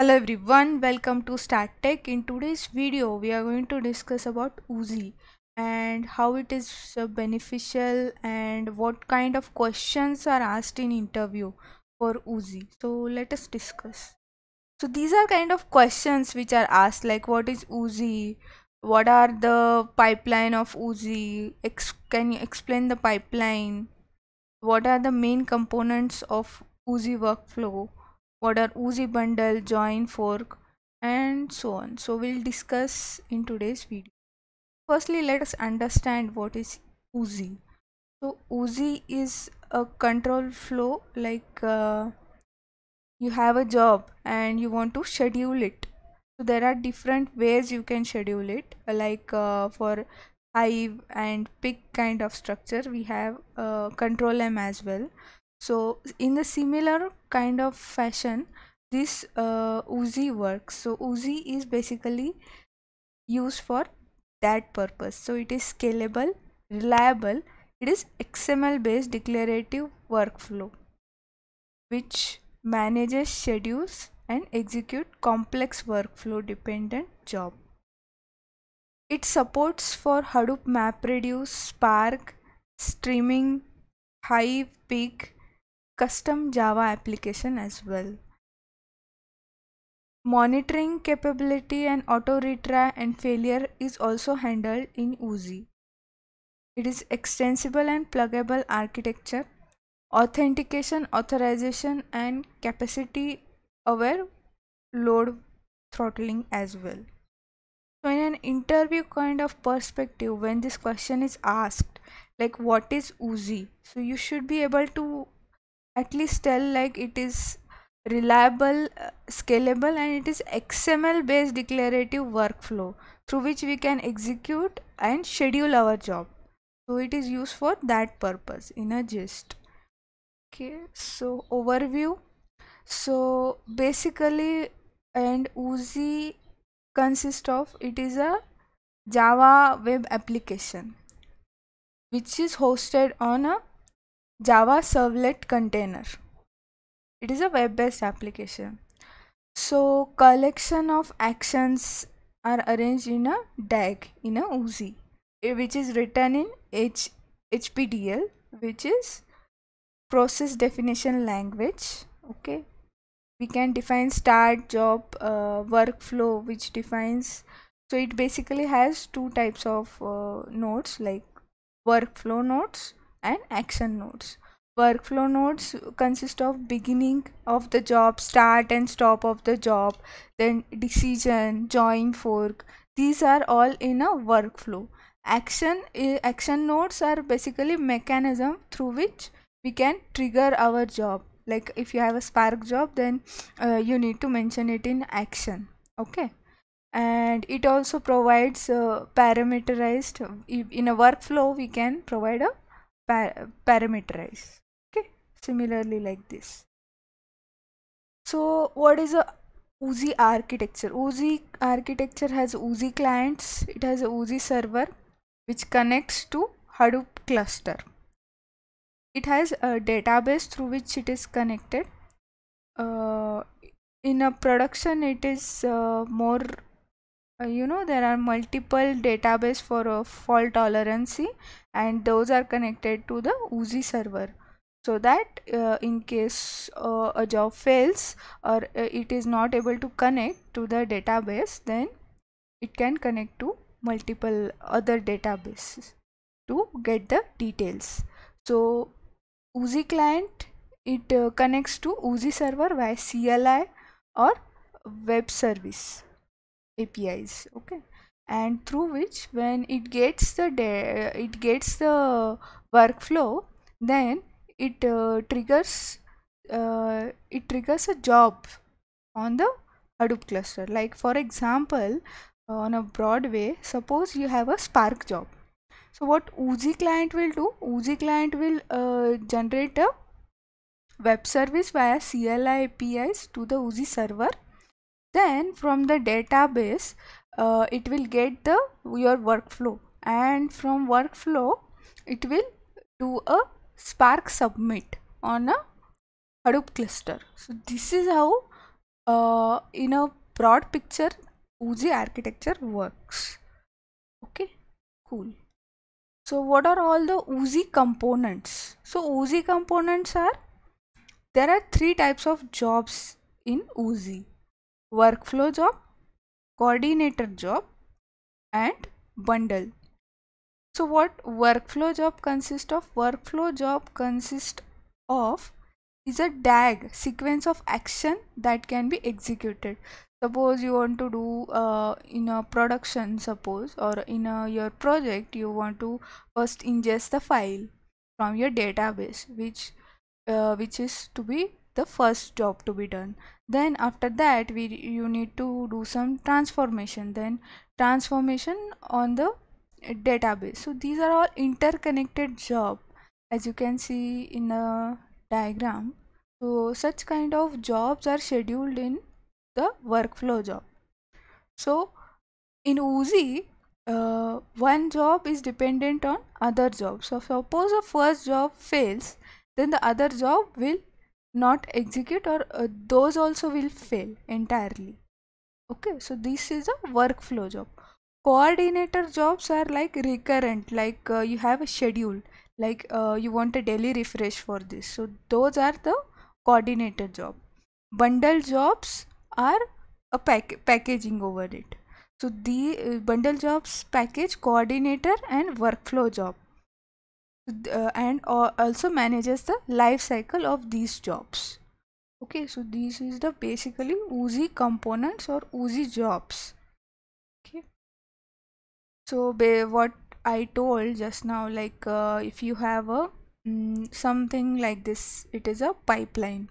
Hello everyone, welcome to Start Tech. In today's video, we are going to discuss about Oozie and how it is beneficial and what kind of questions are asked in interview for Oozie. So let us discuss. So these are kind of questions which are asked like what is Oozie? What are the pipeline of Oozie? Can you explain the pipeline? What are the main components of Oozie workflow? What are Oozie bundle, join, fork, and so on. So we'll discuss in today's video. Firstly, let us understand what is Oozie. So Oozie is a control flow like you have a job and you want to schedule it. So there are different ways you can schedule it, like for hive and pick kind of structure we have control M as well. So in the similar kind of fashion this Oozie works. So Oozie is basically used for that purpose. So it is scalable, reliable, it is XML based declarative workflow which manages schedules and execute complex workflow dependent job. It supports for Hadoop MapReduce, Spark, streaming, Hive, Pig, custom Java application as well. Monitoring capability and auto retry and failure is also handled in Oozie. It is extensible and pluggable architecture, authentication, authorization, and capacity aware load throttling as well. So, in an interview kind of perspective, when this question is asked, like what is Oozie, so you should be able to at least tell like it is reliable, scalable, and it is XML based declarative workflow through which we can execute and schedule our job. So, it is used for that purpose in a gist. Okay, so overview. So basically, and Oozie consists of it is a Java web application which is hosted on a Java servlet container. It is a web-based application. So collection of actions are arranged in a DAG in a Oozie, which is written in HPDL, which is process definition language. Okay, we can define start job workflow which defines, so it basically has two types of nodes like workflow nodes and action nodes. Workflow nodes consist of beginning of the job, start and stop of the job, then decision, join, fork. These are all in a workflow. Action nodes are basically mechanism through which we can trigger our job. Like if you have a Spark job, then you need to mention it in action. Okay, and it also provides parameterized. In a workflow we can provide a parameterize. Okay, similarly like this. So what is a Oozie architecture? Oozie architecture has Oozie clients, it has a Oozie server which connects to Hadoop cluster. It has a database through which it is connected. uh, in a production it is more there are multiple database for fault tolerance, and those are connected to the Oozie server, so that in case a job fails or it is not able to connect to the database, then it can connect to multiple other databases to get the details. So Oozie client, it connects to Oozie server via CLI or web service APIs. Okay, and through which when it gets the workflow, then it triggers a job on the Hadoop cluster. Like for example, on a broad way, suppose you have a Spark job. So what Oozie client will do? Oozie client will generate a web service via CLI APIs to the Oozie server. Then from the database, it will get the your workflow, and from workflow, it will do a Spark submit on a Hadoop cluster. So this is how in a broad picture, Oozie architecture works. Okay, cool. So what are all the Oozie components? So Oozie components are, there are three types of jobs in Oozie: workflow job, coordinator job, and bundle. So what workflow job consists of? Workflow job consists of is a DAG, sequence of action that can be executed. Suppose you want to do in a production, suppose, or in your project, you want to first ingest the file from your database, which is to be the first job to be done. Then after that, you need to do some transformation, then transformation on the database. So these are all interconnected job, as you can see in the diagram. So such kind of jobs are scheduled in the workflow job. So in Oozie, one job is dependent on other jobs. So suppose a first job fails, then the other job will not execute, or those also will fail entirely. Okay, so this is a workflow job. Coordinator jobs are like recurrent, like you have a schedule, like you want a daily refresh for this. So those are the coordinator job. Bundle jobs are a packaging over it. So the bundle jobs package coordinator and workflow job, and also manages the life cycle of these jobs. Okay, so this is the basically Oozie components or Oozie jobs. Okay, so what I told just now, like if you have a something like this, it is a pipeline.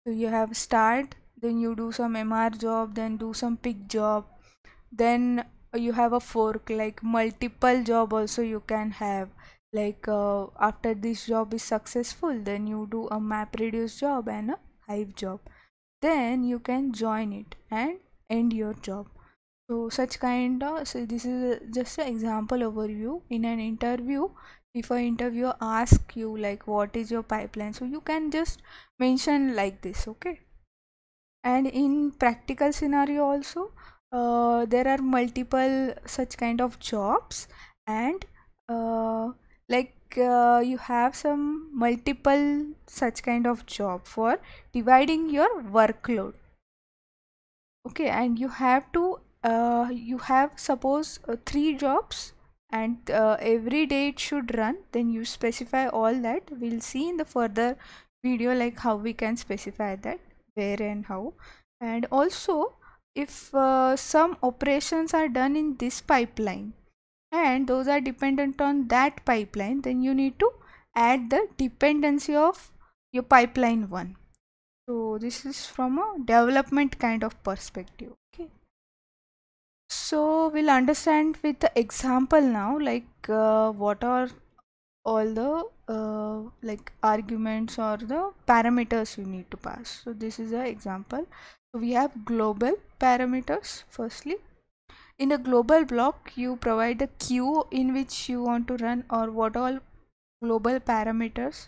So you have start, then you do some MR job, then do some pick job, then you have a fork, like multiple job also you can have. Like after this job is successful, then you do a map reduce job and a hive job. Then you can join it and end your job. So such kind of, so this is just an example overview. In an interview, if an interviewer asks you like what is your pipeline, so you can just mention like this. Okay, and in practical scenario also, there are multiple such kind of jobs, and like you have some multiple such kind of job for dividing your workload. Okay, and you have to you have suppose three jobs, and every day it should run, then you specify all that. We'll see in the further video like how we can specify that, where and how. And also, if some operations are done in this pipeline and those are dependent on that pipeline, then you need to add the dependency of your pipeline one. So this is from a development kind of perspective. Okay, so we'll understand with the example now, like what are all the like arguments or the parameters you need to pass. So this is an example. So we have global parameters. Firstly, in a global block, you provide the queue in which you want to run, or what all global parameters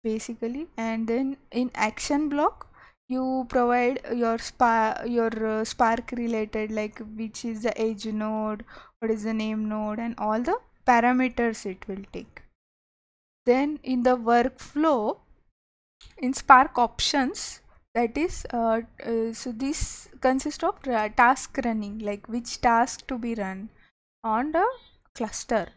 basically. And then in action block, you provide your spark related, like which is the edge node, what is the name node, and all the parameters it will take. Then in the workflow, in spark options, that is so this consists of task running, like which task to be run on the cluster.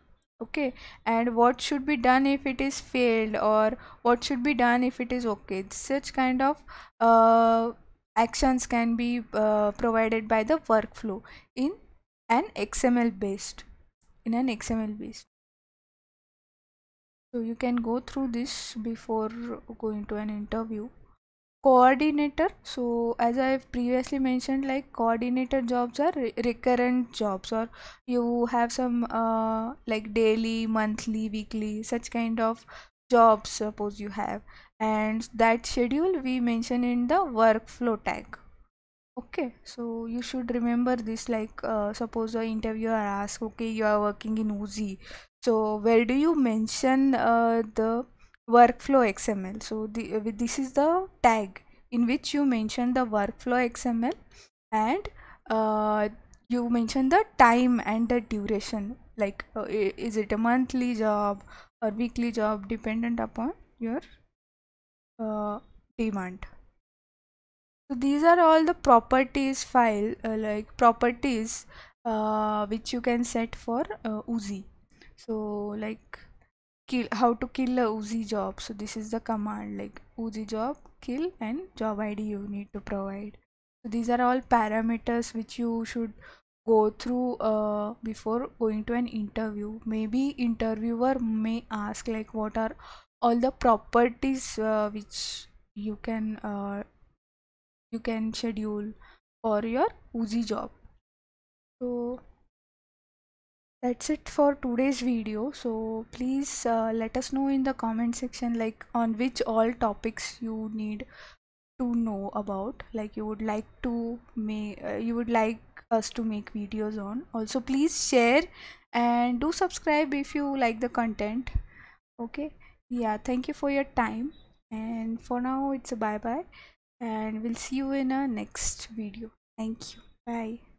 Okay, and what should be done if it is failed, or what should be done if it is okay. Such kind of actions can be provided by the workflow in an XML based, in an XML based. So you can go through this before going to an interview. Coordinator, so as I've previously mentioned, like coordinator jobs are recurrent jobs, or you have some like daily, monthly, weekly, such kind of jobs suppose you have, and that schedule we mention in the workflow tag. Okay, so you should remember this, like suppose the interviewer asks, okay, you are working in Oozie, so where do you mention the workflow XML? So this is the tag in which you mention the workflow XML, and you mention the time and the duration, like is it a monthly job or weekly job, dependent upon your demand. So these are all the properties file, like properties which you can set for Oozie. So like how to kill a Oozie job. So this is the command, like Oozie job kill and job ID you need to provide. So these are all parameters which you should go through before going to an interview. Maybe interviewer may ask like what are all the properties which you can schedule for your Oozie job. So that's it for today's video. So please let us know in the comment section like on which all topics you need to know about, like you would like to make you would like us to make videos on. Also please share and do subscribe if you like the content. Okay, yeah, thank you for your time, and for now it's a bye bye, and we'll see you in a next video. Thank you. Bye.